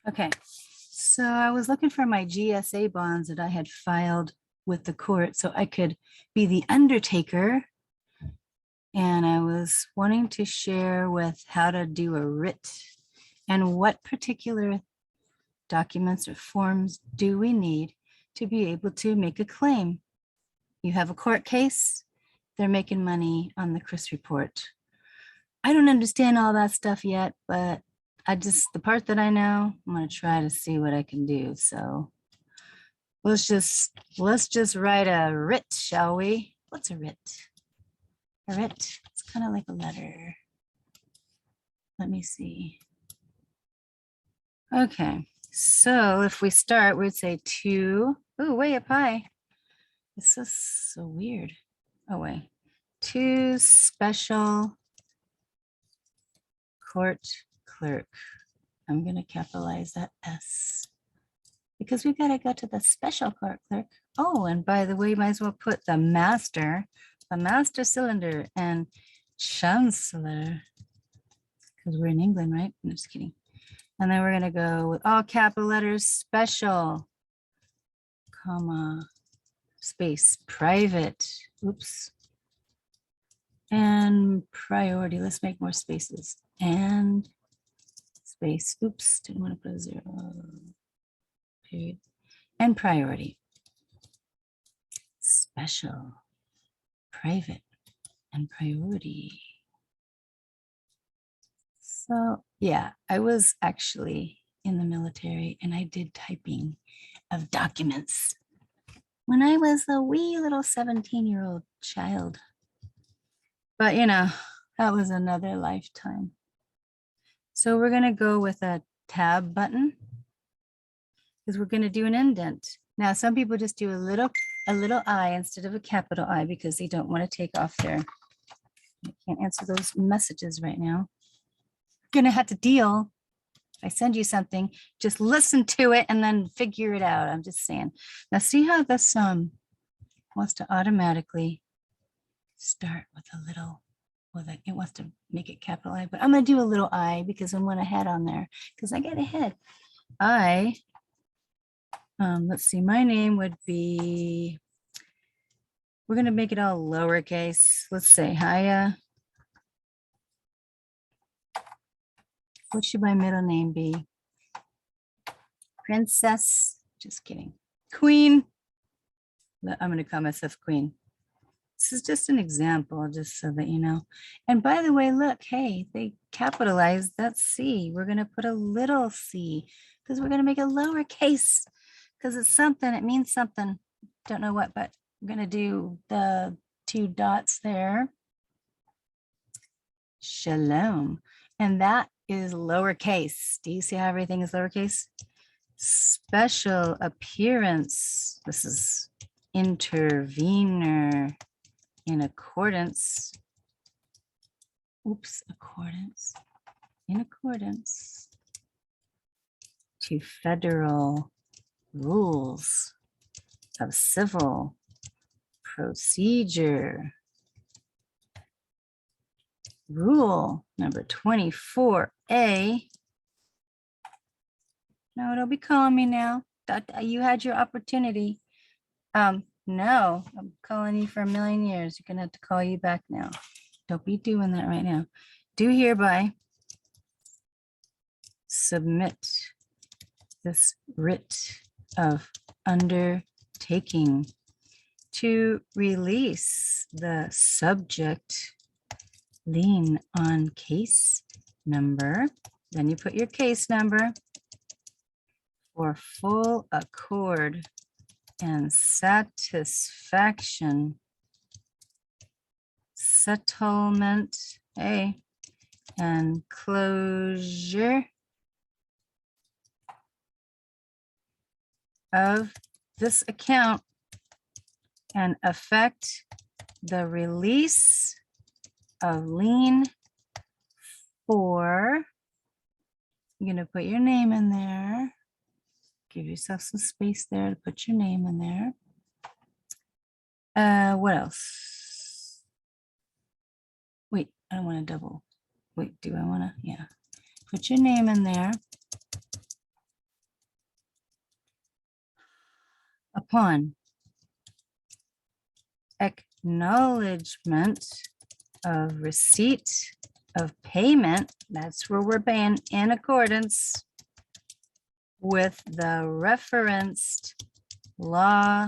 Okay, so I was looking for my GSA bonds that I had filed with the court so I could be the undertaker. And I was wanting to share with how to do a writ and what particular documents or forms do we need to be able to make a claim. You have a court case, they're making money on the Chris report. I don't understand all that stuff yet, but the part that I know, I'm going to try to see what I can do. So let's just write a writ, shall we? What's a writ? A writ, it's kind of like a letter. Let me see. Okay, so if we start, we'd say to, oh, way up high. This is so weird. Oh, wait. To special court clerk. I'm going to capitalize that S because we've got to go to the special court clerk. Oh, and by the way, you might as well put the master cylinder and chancellor because we're in England, right? I'm just kidding. And then we're going to go with all capital letters, special, comma, space, private, oops, and priority. Let's make more spaces. And space, oops, didn't want to put a 0, period, and priority. Special, private, and priority. So yeah, I was actually in the military and I did typing of documents when I was a wee little 17-year-old child. But you know, that was another lifetime. So we're going to go with a tab button because we're going to do an indent. Now, some people just do a little I instead of a capital I because they don't want to take off their, I can't answer those messages right now. You're going to have to deal. If I send you something, just listen to it and then figure it out. I'm just saying. Now see how this wants to automatically start with a little, it wants to make it capital I, but I'm going to do a little I because I want a head on there because I get a head. Let's see, my name would be, we're going to make it all lowercase. Let's say Haya. What should my middle name be? Princess, just kidding. Queen. I'm going to call myself Queen. This is just an example, just so that you know. And by the way, look, hey, they capitalized that C. We're going to put a little c because we're going to make a lowercase because it's something, it means something. Don't know what, but I'm going to do the 2 dots there. Shalom. And that is lowercase. Do you see how everything is lowercase? Special appearance. This is intervener in accordance. Oops, accordance. In accordance to federal rules of civil procedure. Rule number 24A. No, don't be calling me now. You had your opportunity. No, I'm calling you for a million years. You're gonna have to call you back now. Don't be doing that right now. Do hereby submit this writ of undertaking to release the subject lien on case number. Then you put your case number for full accord and satisfaction, settlement, and closure of this account and affect the release of lien for, you're going to put your name in there. Give yourself some space there to put your name in there. What else? Wait, I don't want to double. Wait, do I want to? Yeah. Put your name in there. upon acknowledgement of receipt of payment, that's where we're paying in accordance with the referenced law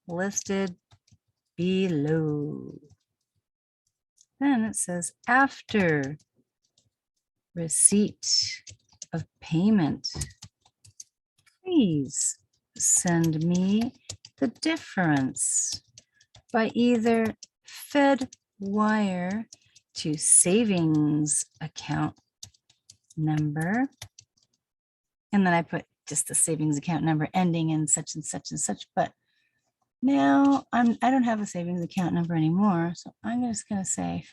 listed below. Then it says after receipt of payment, please send me the difference by either Fed wire to savings account number. And then I put just the savings account number ending in such and such and such. But now I don't have a savings account number anymore. So I'm just going to say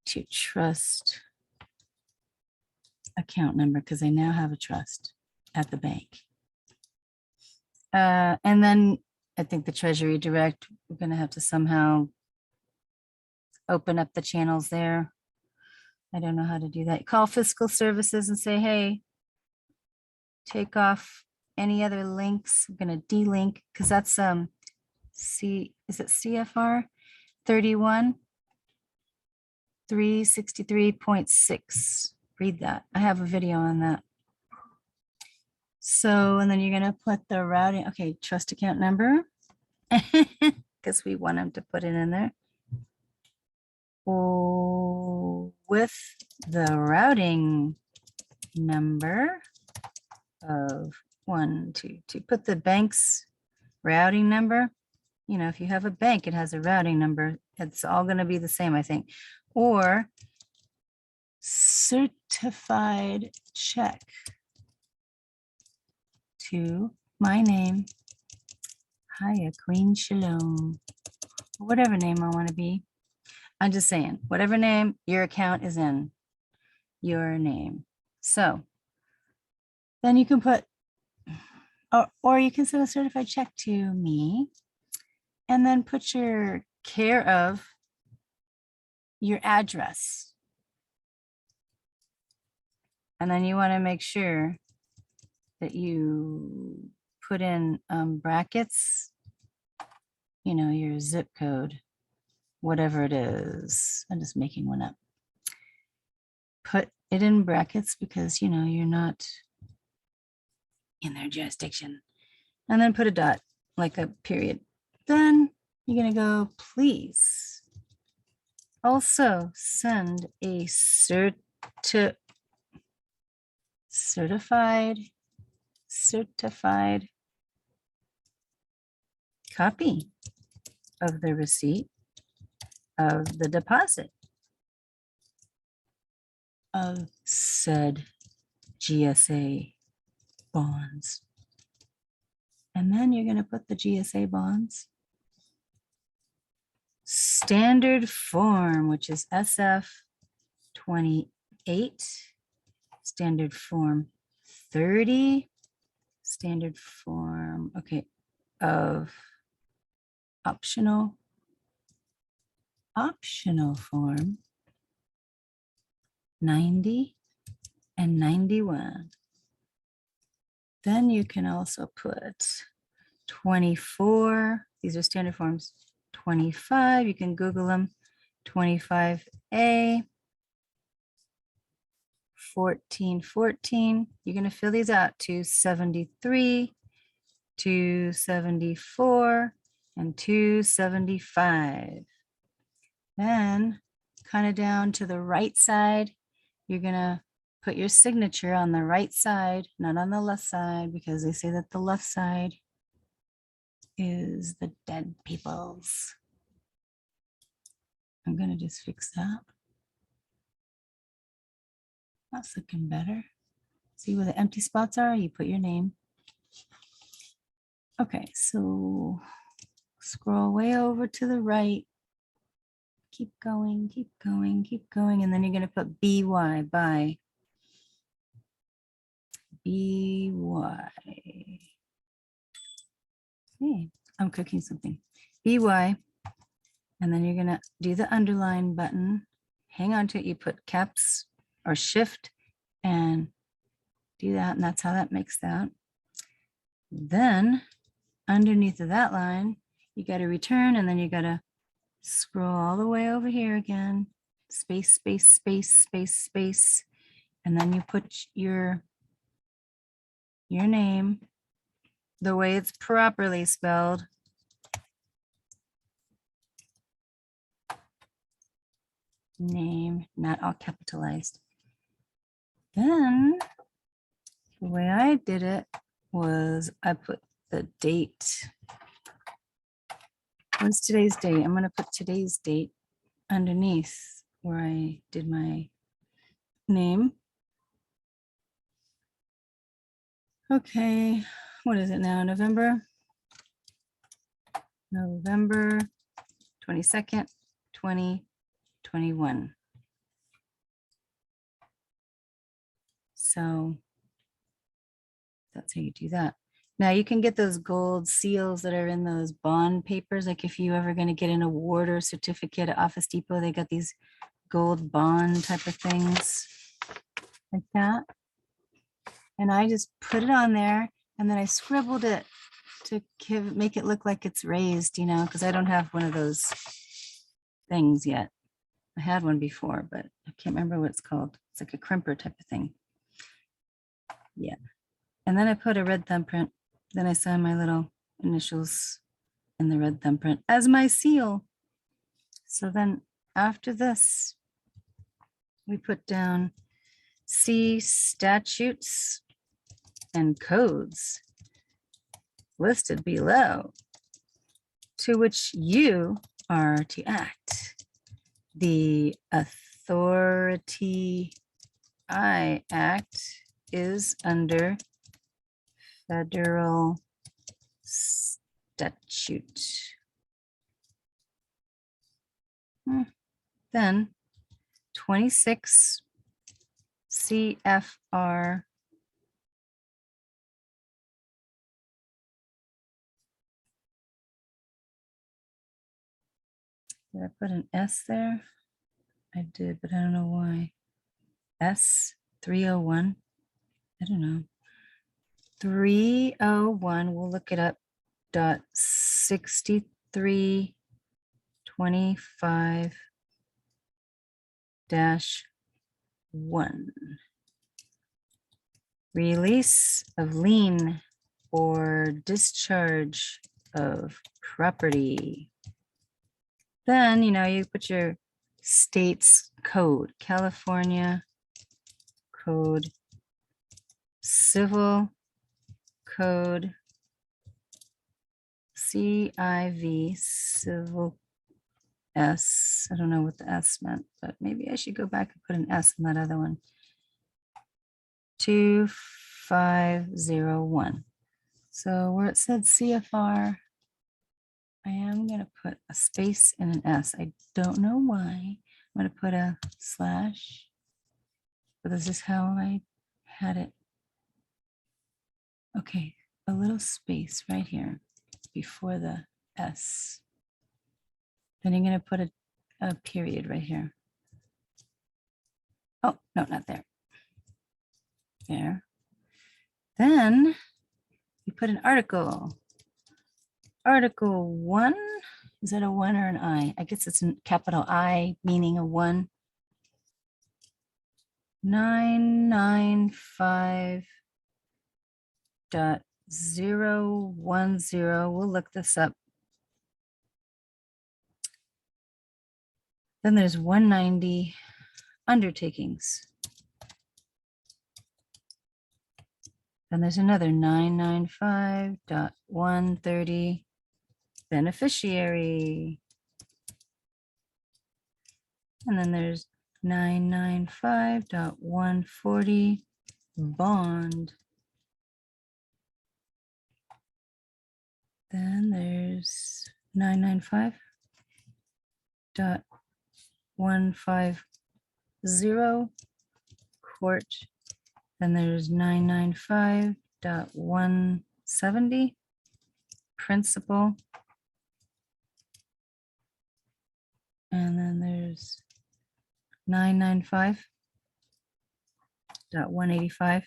to trust account number because I now have a trust at the bank. And then I think the Treasury Direct, we're going to have to somehow open up the channels there. I don't know how to do that. Call fiscal services and say, hey, take off any other links. I'm going to delink because that's is it CFR 31 363.6. Read that. I have a video on that. So, and then you're going to put the routing. Okay, trust account number because we want them to put it in there. Oh, with the routing number of 122. Put the bank's routing number. You know, if you have a bank, it has a routing number. It's all going to be the same, I think. Or certified check to my name, Haya Queen Shalom, or whatever name I want to be. I'm just saying, whatever name your account is in, your name. So then you can put, or you can send a certified check to me and then put your care of your address. And then you want to make sure that you put in brackets, you know, your zip code, whatever it is. I'm just making one up. Put it in brackets because, you know, you're not in their jurisdiction. And then put a dot, like a period. Then you're going to go, please also send a certified copy of the receipt of the deposit of said GSA bonds. And then you're going to put the GSA bonds standard form, which is SF 28, standard form 30, standard form, okay, of optional form 90 and 91. Then you can also put 24. These are standard forms. 25, you can Google them. 25A, 1414. You're going to fill these out. 273, 274, and 275. Then kind of down to the right side, you're going to put your signature on the right side, not on the left side, because they say that the left side is the dead people's. I'm going to just fix that. That's looking better. See where the empty spots are? You put your name. Okay, so scroll way over to the right. Keep going, keep going, keep going. And then you're going to put BY, by. BY. Hey, I'm cooking something. BY. And then you're going to do the underline button. Hang on to it. You put caps or shift and do that. And that's how that makes that. Then underneath of that line, you got to return, and then you got to scroll all the way over here again, space, space, space, space, space, and then you put your name the way it's properly spelled. Name, not all capitalized. Then the way I did it was I put the date. What's today's date? I'm going to put today's date underneath where I did my name. Okay, what is it now? November 22nd, 2021. So that's how you do that. Now you can get those gold seals that are in those bond papers. Like if you ever going to get an award or certificate at Office Depot, they got these gold bond type of things like that. And I just put it on there, and then I scribbled it to make it look like it's raised, you know, because I don't have one of those things yet. I had one before, but I can't remember what it's called. It's like a crimper type of thing. Yeah. And then I put a red thumbprint. Then I signed my little initials in the red thumbprint as my seal. So then after this, we put down C statutes and codes listed below, to which you are to act. The authority I act is under federal statute. Then 26 CFR Did I put an S there? I did, but I don't know why. S 301. I don't know. 301, we'll look it up. Dot 6325 dash 1. Release of lien or discharge of property. Then, you know, you put your state's code, California code, civil code, CIV, civil S. I don't know what the S meant, but maybe I should go back and put an S in that other one. 2501. So where it said CFR, I am going to put a space and an S. I don't know why. I'm going to put a slash, but this is how I had it. Okay, a little space right here before the S. Then you're going to put a period right here. Oh, no, not there. There. Then you put an article. Article 1. Is that a 1 or an I? I guess it's a capital I, meaning a 1. 995.010. We'll look this up. Then there's 190 undertakings. Then there's another 995.130 beneficiary. And then there's 995.140 bond. Then there's 995.150 court. Then there's 995.170 principal. And then there's 995.185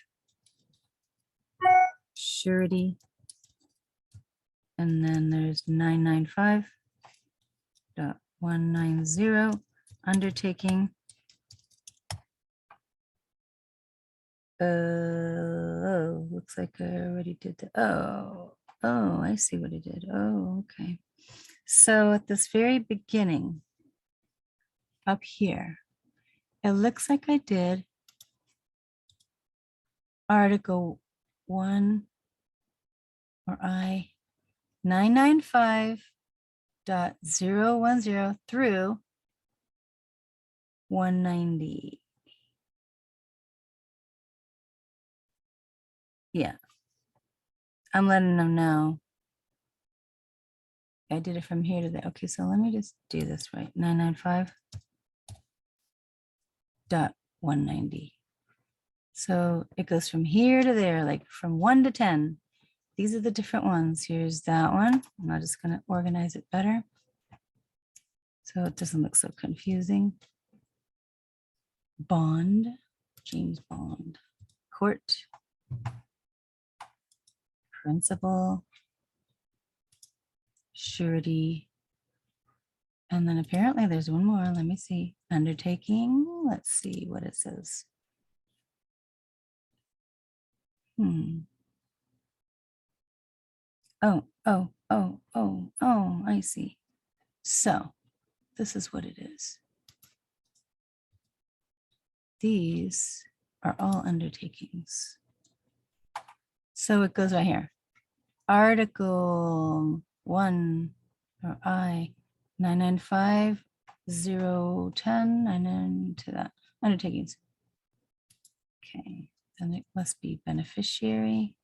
surety. And then there's 995.190 undertaking. Oh, looks like I already did that. Oh, I see what I did. Oh, okay. So at this very beginning, up here, it looks like I did Article 1 or I 995.010 through 190. Yeah, I'm letting them know. I did it from here to there. Okay, so let me just do this right. 995.190. So it goes from here to there, like from 1 to 10. These are the different ones. Here's that one. I'm just going to organize it better so it doesn't look so confusing. Bond, James Bond. Court, principal, surety, and then apparently there's one more. Let me see. Undertaking. Let's see what it says. Oh, I see. So this is what it is. These are all undertakings. So it goes right here. Article 1 or I 995.010 and then to that undertakings. Okay, then it must be beneficiary.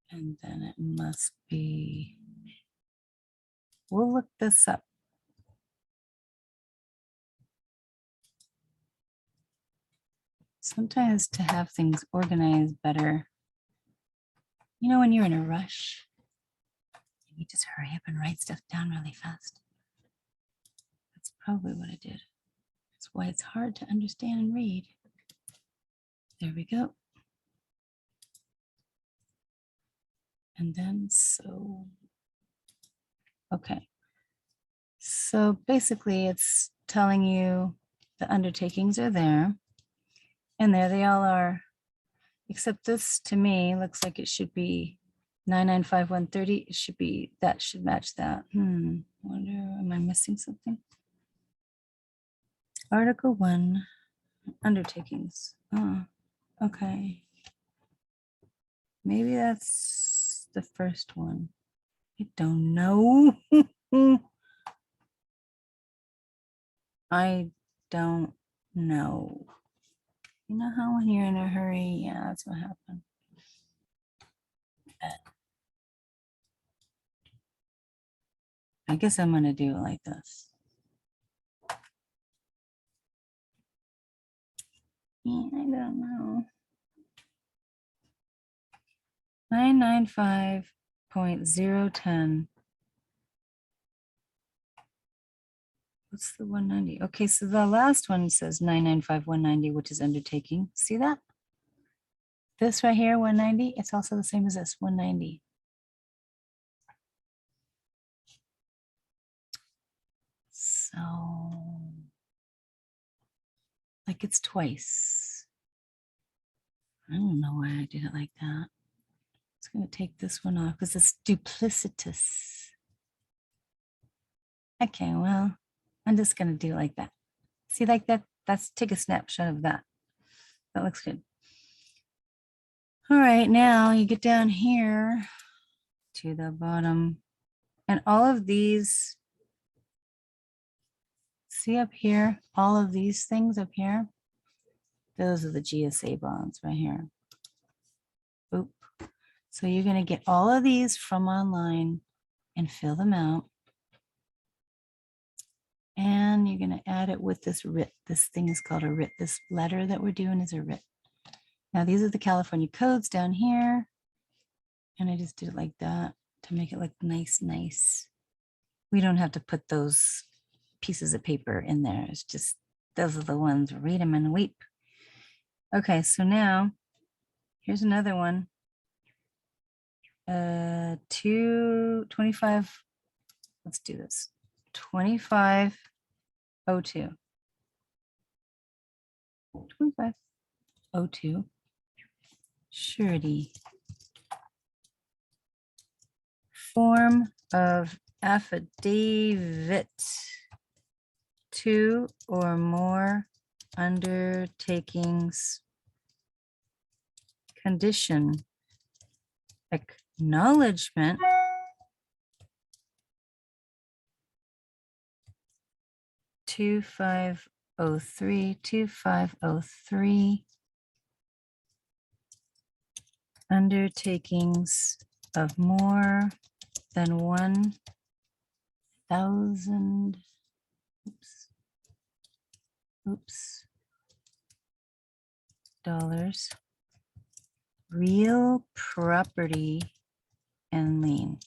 And then it must be, we'll look this up. Sometimes to have things organized better, you know, when you're in a rush, you just hurry up and write stuff down really fast. That's probably what I did. That's why it's hard to understand and read. There we go. And then so, okay. So basically it's telling you the undertakings are there. And there they all are. Except this to me looks like it should be 995.130. It should be, that should match that. Wonder, am I missing something? Article 1, undertakings. Oh, okay. Maybe that's the first one. I don't know. I don't know. You know how when you're in a hurry, yeah, that's what happened. I guess I'm gonna do it like this. Yeah, I don't know. 995.010. What's the 190? Okay, so the last one says 995.190, which is undertaking. See that? This right here, 190, it's also the same as this, 190. So, like it's twice. I don't know why I did it like that. It's going to take this one off because it's duplicitous. Okay, well, I'm just going to do it like that. See, like that, that's take a snapshot of that. That looks good. All right, now you get down here to the bottom and all of these, see up here, all of these things up here, those are the GSA bonds right here. Oop. So you're going to get all of these from online and fill them out. And you're going to add it with this writ. This thing is called a writ. This letter that we're doing is a writ. Now these are the California codes down here. And I just did it like that to make it look nice, nice. We don't have to put those pieces of paper in there. It's just, those are the ones, read them and weep. Okay, so now here's another one. 25. Let's do this. 2502. 2502. Surety. Form of affidavit. 2 or more undertakings. Condition. Acknowledgement. Two 2503 undertakings of more than 1,000 dollars real property and lien.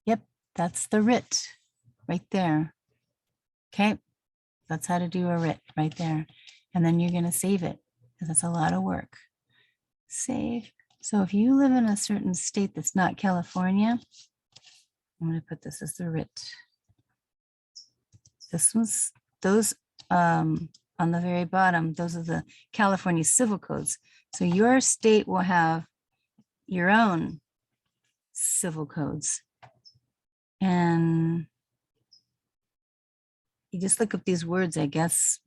Yep, that's the writ right there. Okay, that's how to do a writ right there. And then you're going to save it because that's a lot of work. Save. So if you live in a certain state that's not California, I'm going to put this as the writ. This one's those on the very bottom, those are the California civil codes. So your state will have your own civil codes. And you just look up these words, I guess.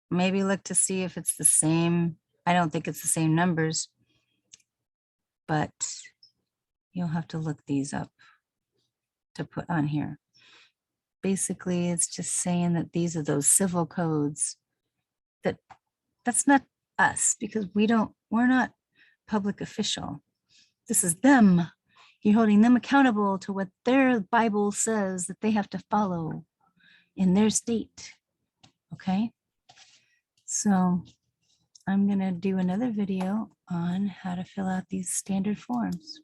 Maybe look to see if it's the same. I don't think it's the same numbers, but you'll have to look these up to put on here. Basically, it's just saying that these are those civil codes that's not us because we're not public official. This is them. You're holding them accountable to what their Bible says that they have to follow in their state. Okay. So I'm going to do another video on how to fill out these standard forms.